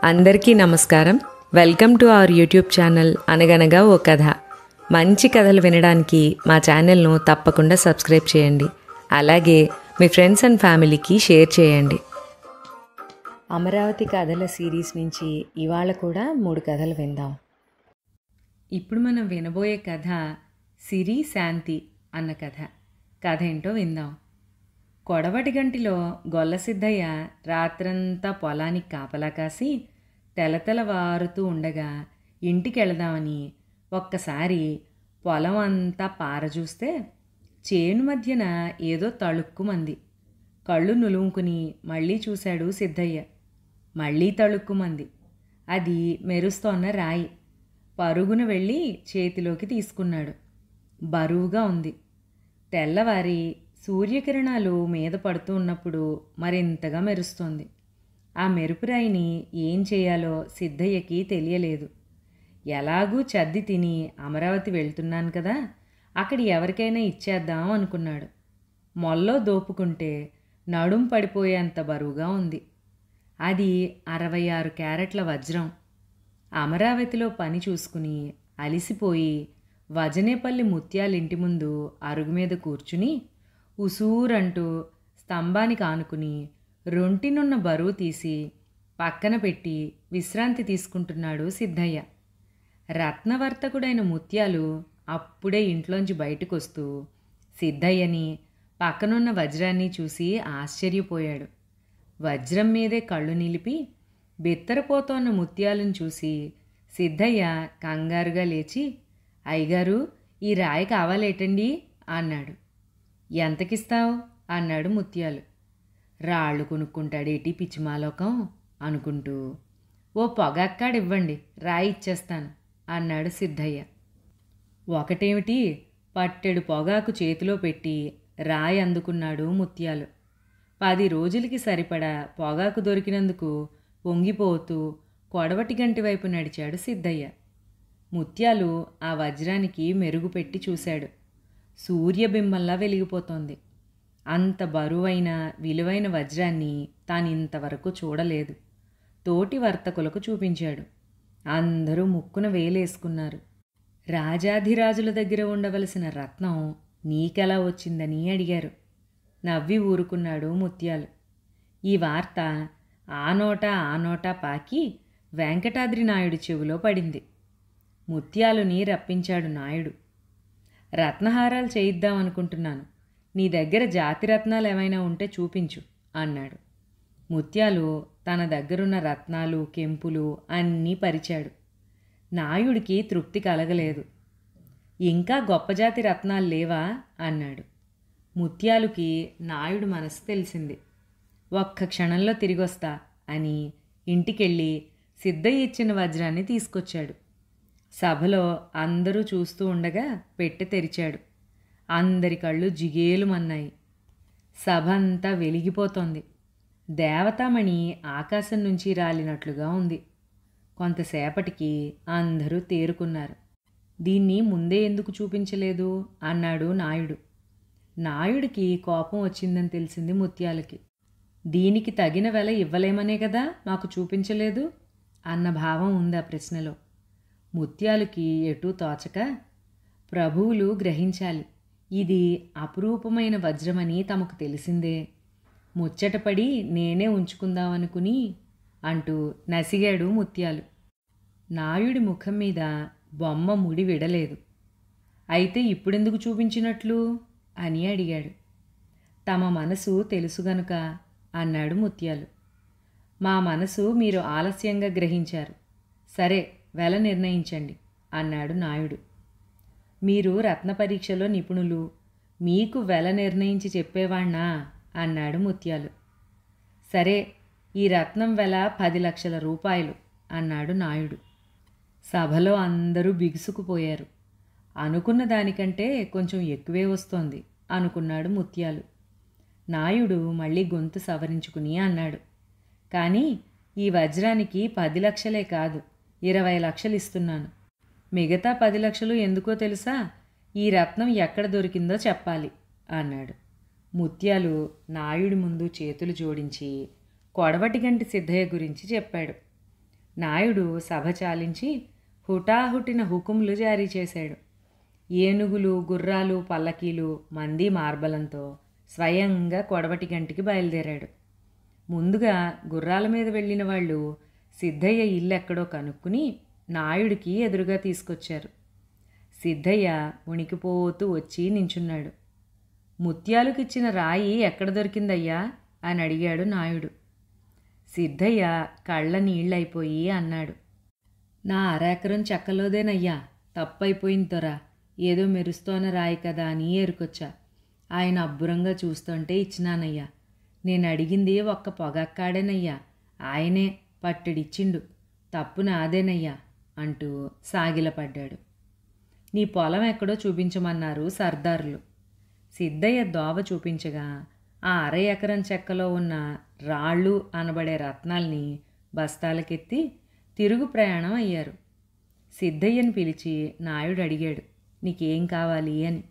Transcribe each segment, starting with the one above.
అందరికీ నమస్కారం. Welcome to our YouTube channel అనగనగా ఓ కథ. మంచి కథలు వినడానికి మా ఛానల్ను తప్పకుండా సబ్స్క్రైబ్ చేయండి. అలాగే మీ ఫ్రెండ్స్ అండ్ ఫ్యామిలీకి షేర్ చేయండి. అమరావతి కథల సిరీస్ నుంచి ఇవాళ కూడా 3 కథలు విందాం. ఇప్పుడు మనం వినబోయే కథ సిరి శాంతి అన్న కథ. కథ ఏంటో విందాం. కొడవటిగంటిలో గొల్లసిద్ధయ్య రాత్రంతా పొలానికి కాపలా కాసి తెలతెలవారుతూ ఉండగా ఇంటికెళదామని ఒక్కసారి పొలం అంతా పారజూస్తే చేను మధ్యన ఏదో తళుక్కుమంది. కళ్ళు నులుముకుని మళ్ళీ చూశాడు సిద్ధయ్య. మళ్ళీ తళుక్కుమంది. అది మెరుస్తోన్న రాయి. పరుగున వెళ్ళి చేతిలోకి తీసుకున్నాడు. బరువుగా ఉంది. తెల్లవారి సూర్యకిరణాలు మీద పడుతూ ఉన్నప్పుడు మరింతగా మెరుస్తోంది. ఆ మెరుపురాయిని ఏం చేయాలో సిద్ధయ్యకి తెలియలేదు. ఎలాగూ చద్ది తిని అమరావతి వెళ్తున్నాను కదా, అక్కడి ఎవరికైనా ఇచ్చేద్దాం అనుకున్నాడు. మొల్లో దోపుకుంటే నడుం పడిపోయేంత బరువుగా ఉంది. అది 66 క్యారెట్ల వజ్రం. అమరావతిలో పని చూసుకుని అలిసిపోయి వజనేపల్లి ముత్యాలింటి ముందు అరుగు మీద కూర్చుని ఉసూరంటూ స్తంభానికి ఆనుకుని రొంటినున్న బరువు తీసి పక్కన పెట్టి విశ్రాంతి తీసుకుంటున్నాడు సిద్ధయ్య. రత్నవర్తకుడైన ముత్యాలు అప్పుడే ఇంట్లోంచి బయటకొస్తూ సిద్ధయ్యని పక్కనున్న వజ్రాన్ని చూసి ఆశ్చర్యపోయాడు. వజ్రం మీదే కళ్ళు నిలిపి బిత్తరపోతోన్న ముత్యాలను చూసి సిద్ధయ్య కంగారుగా లేచి, అయ్యగారు, ఈ రాయి కావాలేటండి అన్నాడు. ఎంతకిస్తావు అన్నాడు ముత్యాలు. రాళ్ళు కొనుక్కుంటాడేటి పిచ్చిమాలోకం అనుకుంటూ, ఓ పొగక్కాడివ్వండి, రాయి ఇచ్చేస్తాను అన్నాడు సిద్ధయ్య. ఒకటేమిటి, పట్టెడు పొగాకు చేతిలో పెట్టి రాయి అందుకున్నాడు ముత్యాలు. 10 రోజులకి సరిపడా పొగాకు దొరికినందుకు పొంగిపోతూ కొడవటిగంటి వైపు నడిచాడు సిద్ధయ్య. ముత్యాలు ఆ వజ్రానికి మెరుగు పెట్టి చూశాడు. సూర్యబింబంలా వెలిగిపోతోంది. అంత బరువైన విలువైన వజ్రాన్ని తానింతవరకు చూడలేదు. తోటి వర్తకులకు చూపించాడు. అందరూ ముక్కున వేలేసుకున్నారు. రాజాధిరాజుల దగ్గర ఉండవలసిన రత్నం నీకెలా వచ్చిందని అడిగారు. నవ్వి ఊరుకున్నాడు ముత్యాలు. ఈ వార్త ఆ నోటా పాకి వెంకటాద్రి నాయుడు చెవిలో పడింది. ముత్యాలుని రప్పించాడు నాయుడు. రత్నహారాలు చేయిద్దామనుకుంటున్నాను, నీ దగ్గర జాతిరత్నాలు ఏమైనా ఉంటే చూపించు అన్నాడు. ముత్యాలు తన దగ్గరున్న రత్నాలు కెంపులు అన్నీ పరిచాడు. నాయుడికి తృప్తి కలగలేదు. ఇంకా గొప్పజాతి రత్నాలు లేవా అన్నాడు. ముత్యాలుకి నాయుడు మనసు తెలిసింది. ఒక్క క్షణంలో తిరిగొస్తా అని ఇంటికెళ్ళి సిద్ధయ్య ఇచ్చిన వజ్రాన్ని తీసుకొచ్చాడు. సభలో అందరూ చూస్తూ ఉండగా పెట్టె తెరిచాడు. అందరి కళ్ళు జిగేలుమన్నాయి. సభ అంతా వెలిగిపోతోంది. దేవతామణి ఆకాశం నుంచి రాలినట్లుగా ఉంది. కొంతసేపటికి అందరూ తేరుకున్నారు. దీన్ని ముందే ఎందుకు చూపించలేదు అన్నాడు నాయుడు. నాయుడికి కోపం వచ్చిందని తెలిసింది ముత్యాలకి. దీనికి తగిన వెల ఇవ్వలేమనే కదా మాకు చూపించలేదు అన్న భావం ఉంది ఆ ప్రశ్నలో. ముత్యాలుకి ఎటూ తోచక, ప్రభువులు గ్రహించాలి, ఇది అపురూపమైన వజ్రమని తమకు తెలిసిందే, ముచ్చటపడి నేనే ఉంచుకుందామనుకుని అంటూ నసిగాడు ముత్యాలు. నాయుడి ముఖం మీద బొమ్మ ముడి విడలేదు. అయితే ఇప్పుడెందుకు చూపించినట్లు అని అడిగాడు. తమ మనసు తెలుసు గనుక అన్నాడు ముత్యాలు. మా మనసు మీరు ఆలస్యంగా గ్రహించారు. సరే, వెల నిర్ణయించండి అన్నాడు నాయుడు. మీరు రత్న పరీక్షలో నిపుణులు, మీకు వెల నిర్ణయించి చెప్పేవాణ్ణా అన్నాడు ముత్యాలు. సరే, ఈ రత్నం వెల 10 లక్షల రూపాయలు అన్నాడు నాయుడు. సభలో అందరూ బిగుసుకుపోయారు. అనుకున్న దానికంటే కొంచెం ఎక్కువే వస్తోంది అనుకున్నాడు ముత్యాలు. నాయుడు మళ్ళీ గొంతు సవరించుకుని అన్నాడు, కానీ ఈ వజ్రానికి 10 లక్షలే కాదు, 20 లక్షలు ఇస్తున్నాను. మిగతా 10 లక్షలు ఎందుకో తెలుసా? ఈ రత్నం ఎక్కడ దొరికిందో చెప్పాలి అన్నాడు. ముత్యాలు నాయుడి ముందు చేతులు జోడించి కొడవటిగంటి సిద్ధయ్య గురించి చెప్పాడు. నాయుడు సభ చాలించి హుటాహుటిన హుకుములు జారీ చేశాడు. ఏనుగులు, గుర్రాలు, పల్లకీలు, మంది మార్బలంతో స్వయంగా కొడవటి గంటికి బయలుదేరాడు. ముందుగా గుర్రాల మీద వెళ్ళిన వాళ్ళు సిద్ధయ్య ఇల్లు ఎక్కడో కనుక్కుని నాయుడికి ఎదురుగా తీసుకొచ్చారు. సిద్ధయ్య ఉణికిపోతూ వచ్చి నించున్నాడు. ముత్యాలుకిచ్చిన రాయి ఎక్కడ దొరికిందయ్యా అని అడిగాడు నాయుడు. సిద్ధయ్య కళ్ళ నీళ్ళైపోయి అన్నాడు, నా అరెకరం చెక్కలోదేనయ్యా, తప్పైపోయింది దొరా, ఏదో మెరుస్తోన్న రాయి కదా అని ఏరుకొచ్చా. ఆయన అబ్బురంగా చూస్తుంటే ఇచ్చినానయ్యా. నేను అడిగింది ఒక్క పొగక్కాడేనయ్యా, ఆయనే పట్టడిచ్చిండు, తప్పు నాదేనయ్యా అంటూ సాగిలపడ్డాడు. నీ పొలం ఎక్కడో చూపించమన్నారు సర్దారులు. సిద్ధయ్య దోవ చూపించగా ఆ 1/2 ఎకరం చెక్కలో ఉన్న రాళ్ళు అనబడే రత్నాల్ని బస్తాలకెత్తి తిరుగు ప్రయాణం అయ్యారు. సిద్ధయ్యని పిలిచి నాయుడు అడిగాడు, నీకేం కావాలి అని.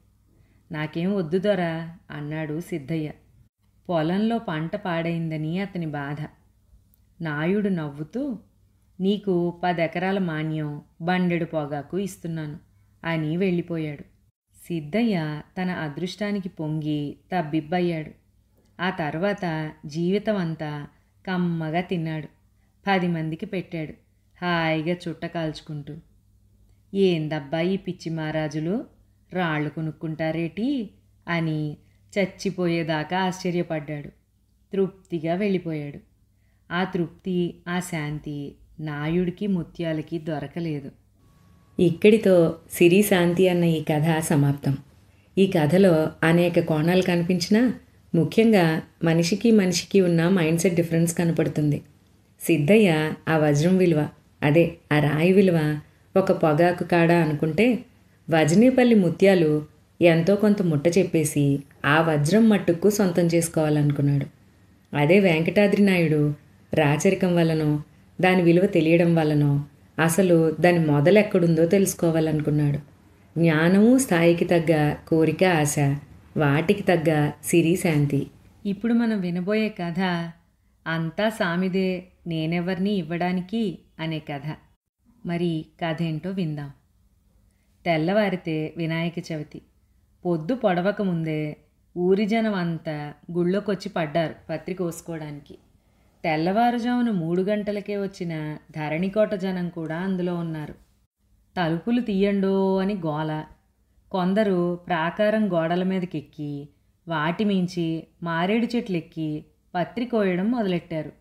నాకేం వద్దు దొరా అన్నాడు సిద్ధయ్య. పొలంలో పంట పాడైందని అతని బాధ. నాయుడు నవ్వుతూ, నీకు 10 ఎకరాల మాన్యం, బండెడు పొగాకు ఇస్తున్నాను అని వెళ్ళిపోయాడు. సిద్ధయ్య తన అదృష్టానికి పొంగి తబ్బిబ్బయ్యాడు. ఆ తర్వాత జీవితం అంతా కమ్మగా తిన్నాడు. 10 మందికి పెట్టాడు, హాయిగా చుట్ట కాల్చుకుంటూ. ఏందబ్బా ఈ పిచ్చి మహారాజులు, రాళ్ళు కొనుక్కుంటారేటి అని చచ్చిపోయేదాకా ఆశ్చర్యపడ్డాడు. తృప్తిగా వెళ్ళిపోయాడు. ఆ తృప్తి, ఆ శాంతి నాయుడికి, ముత్యాలకి దొరకలేదు. ఇక్కడితో సిరి శాంతి అన్న ఈ కథ సమాప్తం. ఈ కథలో అనేక కోణాలు కనిపించినా ముఖ్యంగా మనిషికి మనిషికి ఉన్న మైండ్ సెట్ డిఫరెన్స్ కనపడుతుంది. సిద్ధయ్య ఆ వజ్రం విలువ, అదే ఆ రాయి విలువ ఒక పొగాకు కాడ అనుకుంటే, వజనేపల్లి ముత్యాలు ఎంతో కొంత ముట్ట చెప్పేసి ఆ వజ్రం మట్టుకు సొంతం చేసుకోవాలనుకున్నాడు. అదే వెంకటాద్రి నాయుడు రాచరికం వల్లనో దాని విలువ తెలియడం వల్లనో అసలు దాని మొదలెక్కడుందో తెలుసుకోవాలనుకున్నాడు. జ్ఞానము స్థాయికి తగ్గ కోరిక, ఆశ, వాటికి తగ్గ సిరి శాంతి. ఇప్పుడు మనం వినబోయే కథ అంతా సామిదే, నేనెవర్ని ఇవ్వడానికి అనే కథ. మరి కథ ఏంటో విందాం. తెల్లవారితే వినాయక చవితి. పొద్దు పొడవక ముందే ఊరి జనం అంతా గుళ్ళోకొచ్చి పడ్డారు పత్రి కోసుకోవడానికి. తెల్లవారుజామున 3 గంటలకే వచ్చిన ధరణికోట జనం కూడా అందులో ఉన్నారు. తలుపులు తీయండో అని గోల. కొందరు ప్రాకారం గోడల మీదకెక్కి వాటి మించి మారేడు చెట్లెక్కి పత్రి కోయడం మొదలెట్టారు.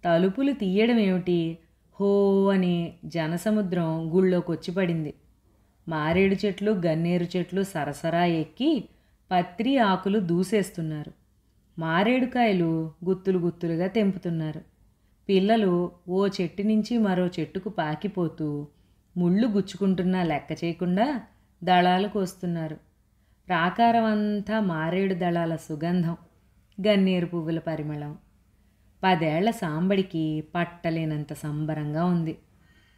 తలుపులు తీయడం ఏమిటి, హో అని జనసముద్రం గుళ్ళోకొచ్చి పడింది. మారేడు చెట్లు, గన్నేరు చెట్లు సరసరా ఎక్కి పత్రి ఆకులు దూసేస్తున్నారు. మారేడుకాయలు గుత్తులు గుత్తులుగా తెంపుతున్నారు. పిల్లలు ఓ చెట్టు నుంచి మరో చెట్టుకు పాకిపోతూ ముళ్ళు గుచ్చుకుంటున్నా లెక్క చేయకుండా దళాలు కోస్తున్నారు. ప్రాకారం అంతా మారేడు దళాల సుగంధం, గన్నేరు పువ్వుల పరిమళం. 10 ఏళ్ల సాంబడికి పట్టలేనంత సంబరంగా ఉంది.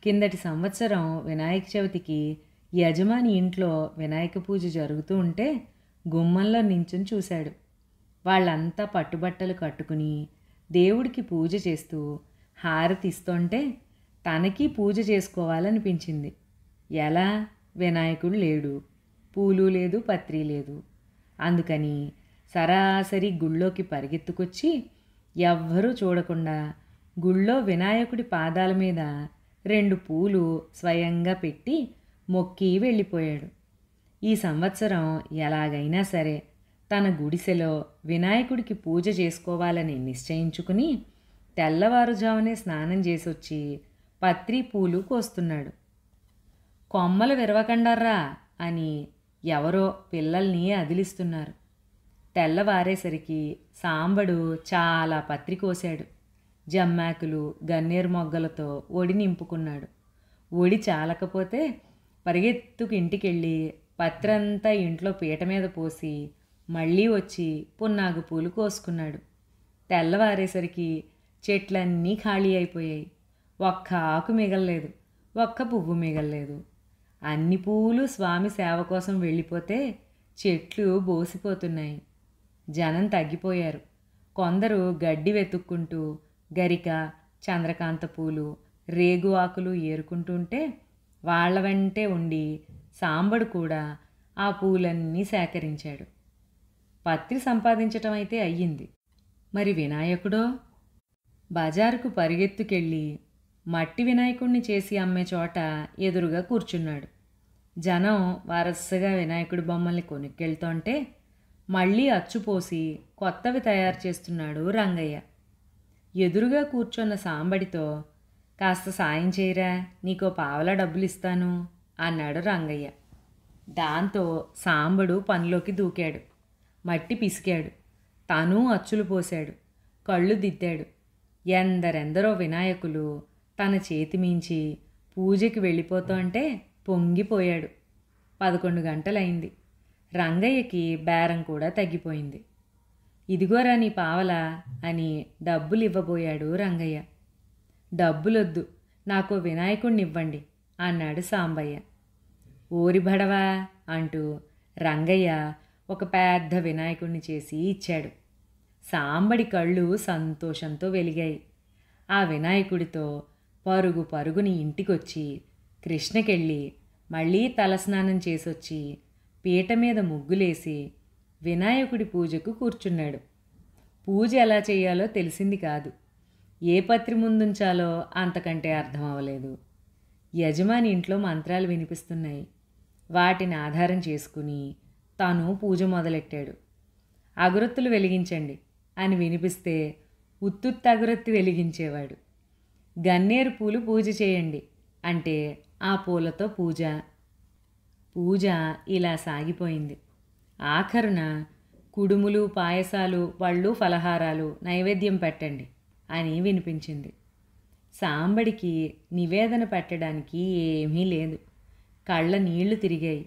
కిందటి సంవత్సరం వినాయక చవితికి యజమాని ఇంట్లో వినాయక పూజ జరుగుతూ ఉంటే గుమ్మంలో నించుని చూశాడు. వాళ్ళంతా పట్టుబట్టలు కట్టుకుని దేవుడికి పూజ చేస్తూ హారతి ఇస్తుంటే తనకి పూజ చేసుకోవాలనిపించింది. ఎలా? వినాయకుడు లేడు, పూలు లేదు, పత్రి లేదు. అందుకని సరాసరి గుళ్ళోకి పరిగెత్తుకొచ్చి ఎవ్వరూ చూడకుండా గుళ్ళో వినాయకుడి పాదాల మీద 2 పూలు స్వయంగా పెట్టి మొక్కి వెళ్ళిపోయాడు. ఈ సంవత్సరం ఎలాగైనా సరే తన గుడిసెలో వినాయకుడికి పూజ చేసుకోవాలని నిశ్చయించుకుని తెల్లవారుజామునే స్నానం చేసొచ్చి పత్రి పూలు కోస్తున్నాడు. కొమ్మలు విరవకండర్రా అని ఎవరో పిల్లల్ని అదిలిస్తున్నారు. తెల్లవారేసరికి సాంబడు చాలా పత్రి కోశాడు. జమ్మాకులు, గన్నేరు మొగ్గలతో ఒడి నింపుకున్నాడు. ఒడి చాలకపోతే పరిగెత్తుకు ఇంటికెళ్ళి పత్రంతా ఇంట్లో పీట మీద పోసి మళ్ళీ వచ్చి పున్నాగు పూలు కోసుకున్నాడు. తెల్లవారేసరికి చెట్లన్నీ ఖాళీ అయిపోయాయి. ఒక్క ఆకు మిగల్లేదు, ఒక్క పువ్వు మిగల్లేదు. అన్ని పూలు స్వామి సేవ కోసం వెళ్ళిపోతే చెట్లు బోసిపోతున్నాయి. జనం తగ్గిపోయారు. కొందరు గడ్డి వెతుక్కుంటూ గరిక, చంద్రకాంత పూలు, రేగు ఆకులు ఏరుకుంటుంటే వాళ్ళ వెంటే ఉండి సాంబడు కూడా ఆ పూలన్నీ సేకరించాడు. పత్రి సంపాదించటం అయితే అయ్యింది. మరి వినాయకుడో? బజారుకు పరిగెత్తుకెళ్ళి మట్టి వినాయకుడిని చేసి అమ్మే చోట ఎదురుగా కూర్చున్నాడు. జనం వరసగా వినాయకుడి బొమ్మల్ని కొనుక్కెళ్తుంటే మళ్ళీ అచ్చుపోసి కొత్తవి తయారు చేస్తున్నాడు రంగయ్య. ఎదురుగా కూర్చున్న సాంబడితో, కాస్త సాయం చేయరా, నీకో పావలా డబ్బులు ఇస్తాను అన్నాడు రంగయ్య. దాంతో సాంబడు పనిలోకి దూకాడు. మట్టి పిసికాడు, తను అచ్చులు పోశాడు, కళ్ళు దిద్దాడు. ఎందరెందరో వినాయకులు తన చేతి మించి పూజకి వెళ్ళిపోతుంటే పొంగిపోయాడు. 11 గంటలైంది. రంగయ్యకి బేరం కూడా తగ్గిపోయింది. ఇదిగోరా నీ పావలా అని డబ్బులు ఇవ్వబోయాడు రంగయ్య. డబ్బులొద్దు, నాకో వినాయకుడిని ఇవ్వండి అన్నాడు సాంబయ్య. ఓరి బడవా అంటూ రంగయ్య ఒక పెద్ద వినాయకుడిని చేసి ఇచ్చాడు. సాంబడి కళ్ళు సంతోషంతో వెలిగాయి. ఆ వినాయకుడితో పరుగు పరుగుని ఇంటికొచ్చి కృష్ణకెళ్ళి మళ్ళీ తలస్నానం చేసొచ్చి పీట మీద ముగ్గులేసి వినాయకుడి పూజకు కూర్చున్నాడు. పూజ ఎలా చేయాలో తెలిసింది కాదు. ఏ పత్రి ముందుంచాలో అంతకంటే అర్థం అవ్వలేదు. యజమాని ఇంట్లో మంత్రాలు వినిపిస్తున్నాయి. వాటిని ఆధారం చేసుకుని తాను పూజ మొదలెట్టాడు. అగరొత్తులు వెలిగించండి అని వినిపిస్తే ఉత్తుత్త అగరొత్తి వెలిగించేవాడు. గన్నేరు పూలు పూజ చేయండి అంటే ఆ పూలతో పూజ ఇలా సాగిపోయింది. ఆఖరున కుడుములు, పాయసాలు, పళ్ళు, ఫలహారాలు నైవేద్యం పెట్టండి అని వినిపించింది. సాంబడికి నివేదన పెట్టడానికి ఏమీ లేదు. కళ్ళ నీళ్లు తిరిగాయి.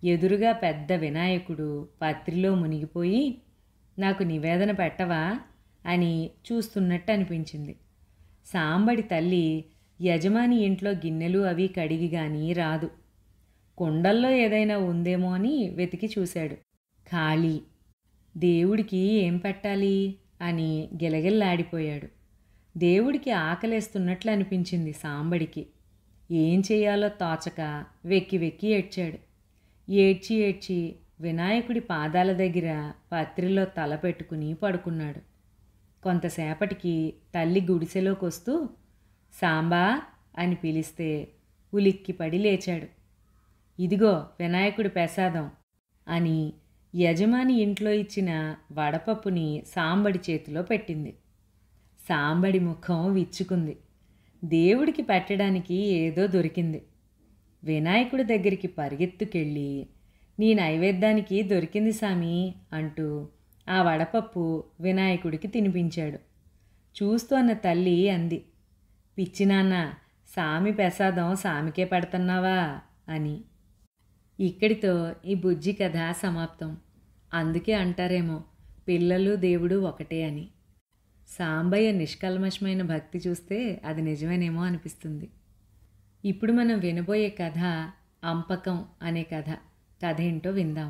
ఎదురుగా పెద్ద వినాయకుడు పత్రిలో మునిగిపోయి, నాకు నివేదన పెట్టవా అని చూస్తున్నట్టు అనిపించింది. సాంబడి తల్లి యజమాని ఇంట్లో గిన్నెలు అవి కడిగి గాని రాదు. కుండల్లో ఏదైనా ఉందేమో అని వెతికి చూశాడు. ఖాళీ. దేవుడికి ఏం పెట్టాలి అని గిలగిల్లాడిపోయాడు. దేవుడికి ఆకలేస్తున్నట్లు అనిపించింది సాంబడికి. ఏం చేయాలో తోచక వెక్కి వెక్కి ఏడ్చాడు. ఏడ్చి వినాయకుడి పాదాల దగ్గర పత్రిలో తల పెట్టుకుని పడుకున్నాడు. కొంతసేపటికి తల్లి గుడిసెలోకి వస్తూ సాంబా అని పిలిస్తే ఉలిక్కిపడి లేచాడు. ఇదిగో వినాయకుడి ప్రసాదం అని యజమాని ఇంట్లో ఇచ్చిన వడపప్పుని సాంబడి చేతిలో పెట్టింది. సాంబడి ముఖం విచ్చుకుంది. దేవుడికి పెట్టడానికి ఏదో దొరికింది. వినాయకుడి దగ్గరికి పరిగెత్తుకెళ్ళి, నీ నైవేద్యానికి దొరికింది సామి అంటూ ఆ వడపప్పు వినాయకుడికి తినిపించాడు. చూస్తోన్న తల్లి అంది, పిచ్చినాన్న, సామి ప్రసాదం సామికే పెడుతున్నావా అని. ఇక్కడితో ఈ బుజ్జి కథ సమాప్తం. అందుకే అంటారేమో పిల్లలు దేవుడు ఒకటే అని. సాంబయ్య నిష్కల్మషమైన భక్తి చూస్తే అది నిజమేనేమో అనిపిస్తుంది. ఇప్పుడు మనం వినబోయే కథ అంపకం అనే కథ. కథ ఏంటో విందాం.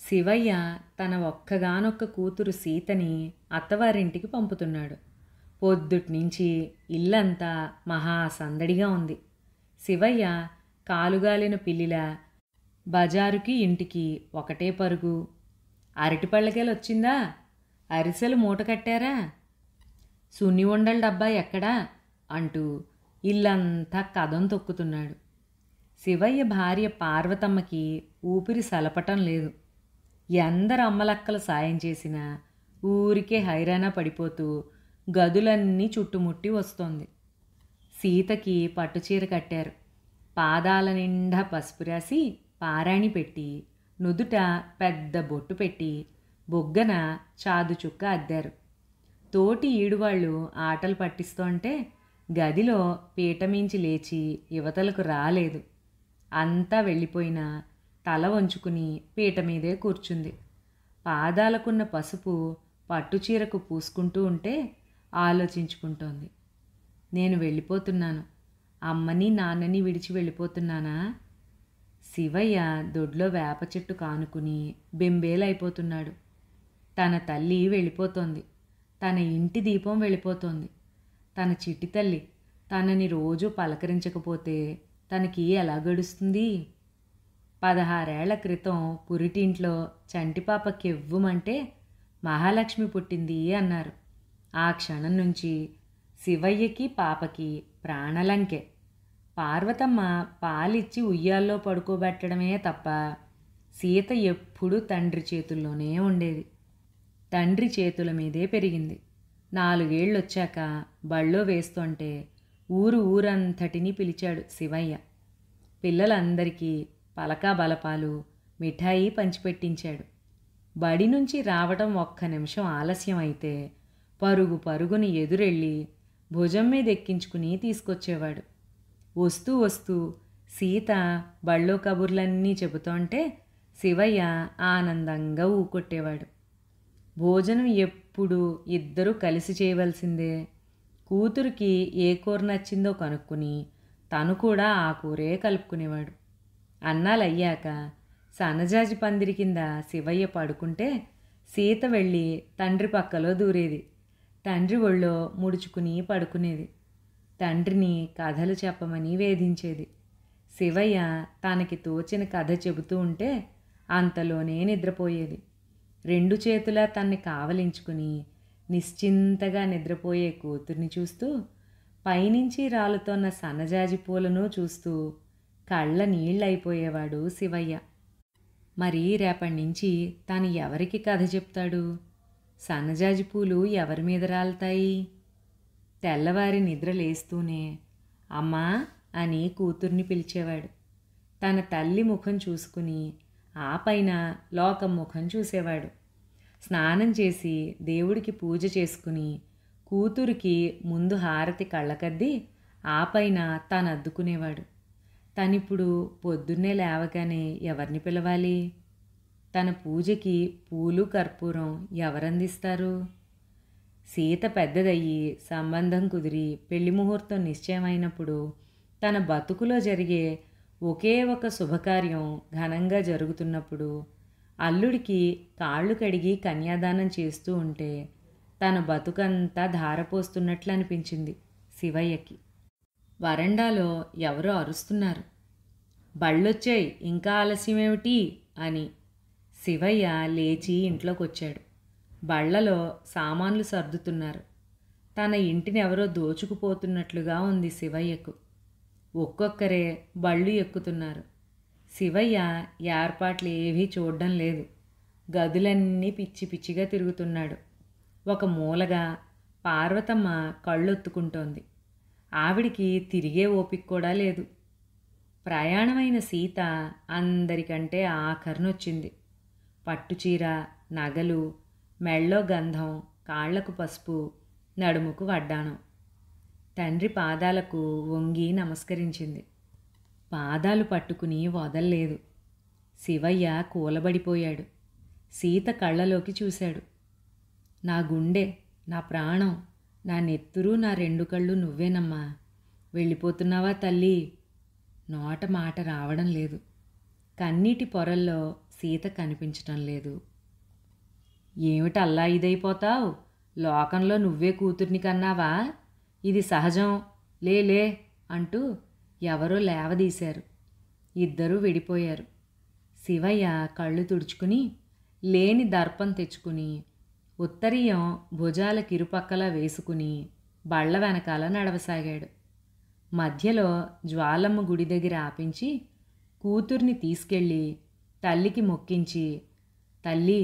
శివయ్య తన ఒక్కగానొక్క కూతురు సీతని అత్తవారింటికి పంపుతున్నాడు. పొద్దుట్నుంచి ఇల్లంతా మహా సందడిగా ఉంది. శివయ్య కాలుగాలిన పిల్లిలా బజారుకి ఇంటికి ఒకటే పరుగు. అరటిపళ్ళకేలొచ్చిందా? అరిసెలు మూట కట్టారా? సున్ని ఉండల డబ్బా ఎక్కడా అంటూ ఇల్లంతా కదం తొక్కుతున్నాడు. శివయ్య భార్య పార్వతమ్మకి ఊపిరి సలపటం లేదు. ఎందరు అమ్మలక్కలు సాయం చేసినా ఊరికే హైరానా పడిపోతూ గదులన్నీ చుట్టుముట్టి వస్తోంది. సీతకి పట్టుచీర కట్టారు. పాదాల నిండా పసుపు రాసి పారాణి పెట్టి, నుదుట పెద్ద బొట్టు పెట్టి, బొగ్గన చాదు చుక్క అద్దారు. తోటి ఈడువాళ్ళు ఆటలు పట్టిస్తోంటే గదిలో పీటమించి లేచి యువతలకు రాలేదు. అంతా వెళ్ళిపోయినా తల వంచుకుని పీట మీదే కూర్చుంది. పాదాలకున్న పసుపు పట్టుచీరకు పూసుకుంటూ ఉంటే ఆలోచించుకుంటోంది. నేను వెళ్ళిపోతున్నాను, అమ్మని నాన్నని విడిచి వెళ్ళిపోతున్నానా? శివయ్య దొడ్లో వేప చెట్టు కానుకుని బెంబేలైపోతున్నాడు. తన తల్లి వెళ్ళిపోతోంది. తన ఇంటి దీపం వెళ్ళిపోతోంది. తన చిట్టి తల్లి తనని రోజు పలకరించకపోతే తనకి ఎలా గడుస్తుంది? 16 ఏళ్ల క్రితం పురిటింట్లో చంటిపాప కెవ్వుమంటే మహాలక్ష్మి పుట్టింది అన్నారు. ఆ క్షణం నుంచి శివయ్యకి పాపకి ప్రాణలంకె. పార్వతమ్మ పాలిచ్చి ఉయ్యాల్లో పడుకోబెట్టడమే తప్ప సీత ఎప్పుడూ తండ్రి చేతుల్లోనే ఉండేది. తండ్రి చేతుల మీదే పెరిగింది. 4 ఏళ్ళొచ్చాక బళ్ళో వేస్తుంటే ఊరంతటినీ పిలిచాడు శివయ్య. పిల్లలందరికీ పలకా బలపాలు మిఠాయి పంచిపెట్టించాడు. బడి నుంచి రావటం 1 నిమిషం ఆలస్యం అయితే పరుగుని ఎదురెళ్ళి భుజం మీద ఎక్కించుకుని తీసుకొచ్చేవాడు. వస్తూ వస్తూ సీత బళ్ళో కబుర్లన్నీ చెబుతోంటే శివయ్య ఆనందంగా ఊకొట్టేవాడు. భోజనం ఎప్పుడూ ఇద్దరూ కలిసి చేయవలసిందే. కూతురికి ఏ కూర నచ్చిందో కనుక్కుని తను కూడా ఆ కూరే కలుపుకునేవాడు. అన్నాలయ్యాక సన్నజాజి పందిరి కింద శివయ్య పడుకుంటే సీత వెళ్ళి తండ్రి పక్కలో దూరేది. తండ్రి ఒళ్ళో ముడుచుకుని పడుకునేది. తండ్రిని కథలు చెప్పమని వేధించేది. శివయ్య తనకి తోచిన కథ చెబుతూ ఉంటే అంతలోనే నిద్రపోయేది. 2 చేతులా తన్ని కావలించుకుని నిశ్చింతగా నిద్రపోయే కూతుర్ని చూస్తూ పైనుంచి రాలుతోన్న సన్నజాజి పూలను చూస్తూ కళ్ళ నీళ్ళైపోయేవాడు శివయ్య. మరి రేపటి నుంచి తాను ఎవరికి కథ చెప్తాడు? సన్నజాజి పూలు ఎవరి మీద రాలుతాయి? తెల్లవారి నిద్ర లేస్తూనే అమ్మా అని కూతుర్ని పిలిచేవాడు. తన తల్లి ముఖం చూసుకుని ఆ పైన లోకం ముఖం చూసేవాడు. స్నానం చేసి దేవుడికి పూజ చేసుకుని కూతురికి ముందు హారతి కళ్ళకద్ది ఆ పైన తాను అద్దుకునేవాడు. తనిప్పుడు పొద్దున్నే లేవగానే ఎవరిని పిలవాలి? తన పూజకి పూలు కర్పూరం ఎవరందిస్తారు? సీత పెద్దదయ్యి సంబంధం కుదిరి పెళ్లి ముహూర్తం నిశ్చయమైనప్పుడు తన బతుకులో జరిగే ఒకే ఒక శుభకార్యం ఘనంగా జరుగుతున్నప్పుడు అల్లుడికి కాళ్ళు కడిగి కన్యాదానం చేస్తూ ఉంటే తన బతుకంతా ధారపోస్తున్నట్లు అనిపించింది శివయ్యకి. వరండాలో ఎవరో అరుస్తున్నారు. బళ్ళొచ్చాయి, ఇంకా ఆలస్యమేమిటి అని. శివయ్య లేచి ఇంట్లోకొచ్చాడు. బళ్ళలో సామాన్లు సర్దుతున్నారు. తన ఇంటిని ఎవరో దోచుకుపోతున్నట్లుగా ఉంది శివయ్యకు. ఒక్కొక్కరే బళ్ళు ఎక్కుతున్నారు. శివయ్య ఏర్పాట్లు ఏవీ చూడడం లేదు. గదులన్నీ పిచ్చి పిచ్చిగా తిరుగుతున్నాడు. ఒక మూలగా పార్వతమ్మ కళ్ళొత్తుకుంటోంది. ఆవిడికి తిరిగే ఓపిక కూడా లేదు. ప్రయాణమైన సీత అందరికంటే ఆఖరినొచ్చింది. పట్టుచీర, నగలు, మెళ్ళో గంధం, కాళ్లకు పసుపు, నడుముకు వడ్డాణం. తండ్రి పాదాలకు వంగి నమస్కరించింది. పాదాలు పట్టుకుని వదల్లేదు. శివయ్య కూలబడిపోయాడు. సీత కళ్ళలోకి చూశాడు. నా గుండె, నా ప్రాణం, నా నెత్తురు, నా 2 కళ్ళు నువ్వేనమ్మా. వెళ్ళిపోతున్నావా తల్లి? నోట మాట రావడం లేదు. కన్నీటి పొరల్లో సీత కనిపించటం లేదు. ఏమిటి అల్లా ఇదైపోతావు? లోకంలో నువ్వే కూతుర్ని కన్నావా? ఇది సహజం, లే అంటూ ఎవరో లేవదీశారు. ఇద్దరూ విడిపోయారు. శివయ్య కళ్ళు తుడుచుకుని లేని దర్పం తెచ్చుకుని ఉత్తరీయం భుజాలకిరుపక్కలా వేసుకుని బళ్ళ వెనకాల నడవసాగాడు. మధ్యలో జ్వాలమ్మ గుడి దగ్గర ఆపించి కూతుర్ని తీసుకెళ్ళి తల్లికి మొక్కించి, తల్లి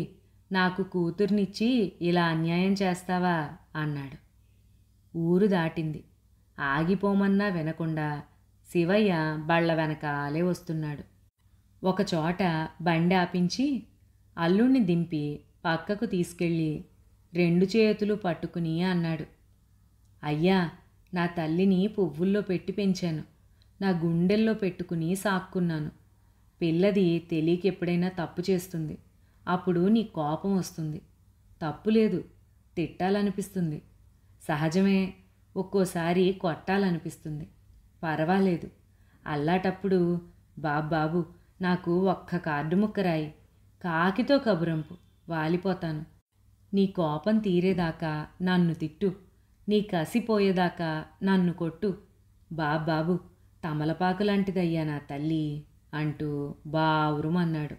నాకు కూతుర్నిచ్చి ఇలా అన్యాయం చేస్తావా అన్నాడు. ఊరు దాటింది. ఆగిపోమన్నా వినకుండా శివయ్య బళ్ళ వెనకాలే వస్తున్నాడు. ఒకచోట బండి ఆపించి అల్లుణ్ణి దింపి పక్కకు తీసుకెళ్ళి 2 చేతులు పట్టుకుని అన్నాడు. అయ్యా, నా తల్లిని పువ్వుల్లో పెట్టి పెంచాను. నా గుండెల్లో పెట్టుకుని సాక్కున్నాను. పిల్లది తెలియక ఎప్పుడైనా తప్పు చేస్తుంది. అప్పుడు నీ కోపం వస్తుంది. తప్పులేదు, తిట్టాలనిపిస్తుంది. సహజమే, ఒక్కోసారి కొట్టాలనిపిస్తుంది. పర్వాలేదు. అల్లాటప్పుడు బాబు నాకు ఒక్క కార్డు ముక్క రాయి, కాకితో కబురంపు, వాలిపోతాను. నీ కోపం తీరేదాకా నన్ను తిట్టు, నీ కసిపోయేదాకా నన్ను కొట్టు, బాబు తమలపాకు లాంటిదయ్యా నా తల్లి అంటూ బావురుమన్నాడు.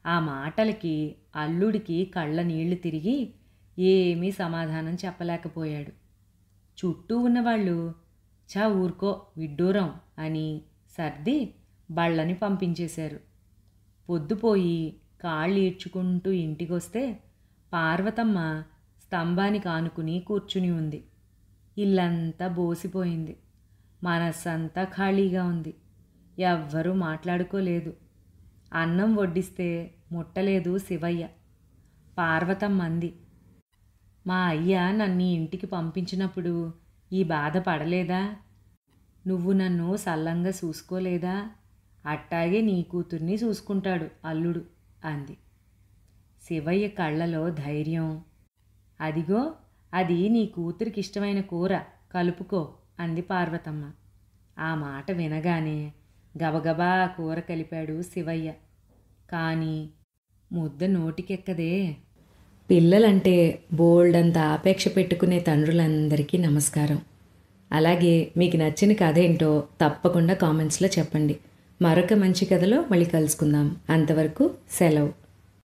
ఆ మాటలకి అల్లుడికి కళ్ళ నీళ్లు తిరిగి ఏమీ సమాధానం చెప్పలేకపోయాడు. చుట్టూ ఉన్నవాళ్ళు చా ఊరుకో విడ్డూరం అని సర్ది బళ్ళని పంపించేశారు. పొద్దుపోయి కాళ్ళు ఈడ్చుకుంటూ ఇంటికొస్తే పార్వతమ్మ స్తంభానికి ఆనుకుని కూర్చుని ఉంది. ఇల్లంతా బోసిపోయింది. మనస్సంతా ఖాళీగా ఉంది. ఎవ్వరూ మాట్లాడుకోలేదు. అన్నం వడ్డిస్తే ముట్టలేదు శివయ్య. పార్వతమ్మ అంది, మా అయ్య నన్ను ఇంటికి పంపించినప్పుడు ఈ బాధ పడలేదా? నువ్వు నన్ను సల్లంగా చూసుకోలేదా? అట్టాగే నీ కూతుర్ని చూసుకుంటాడు అల్లుడు అంది. శివయ్య కళ్ళలో ధైర్యం. అదిగో అది నీ కూతురికి ఇష్టమైన కూర, కలుపుకో అంది పార్వతమ్మ. ఆ మాట వినగానే గబగబా కూర కలిపాడు శివయ్య. కానీ ముద్ద నోటికెక్కదే. పిల్లలంటే బోల్డంత ఆపేక్ష పెట్టుకునే తండ్రులందరికీ నమస్కారం. అలాగే మీకు నచ్చిన కథ ఏంటో తప్పకుండా కామెంట్స్లో చెప్పండి. మరొక మంచి కథలో మళ్ళీ కలుసుకుందాం. అంతవరకు సెలవు.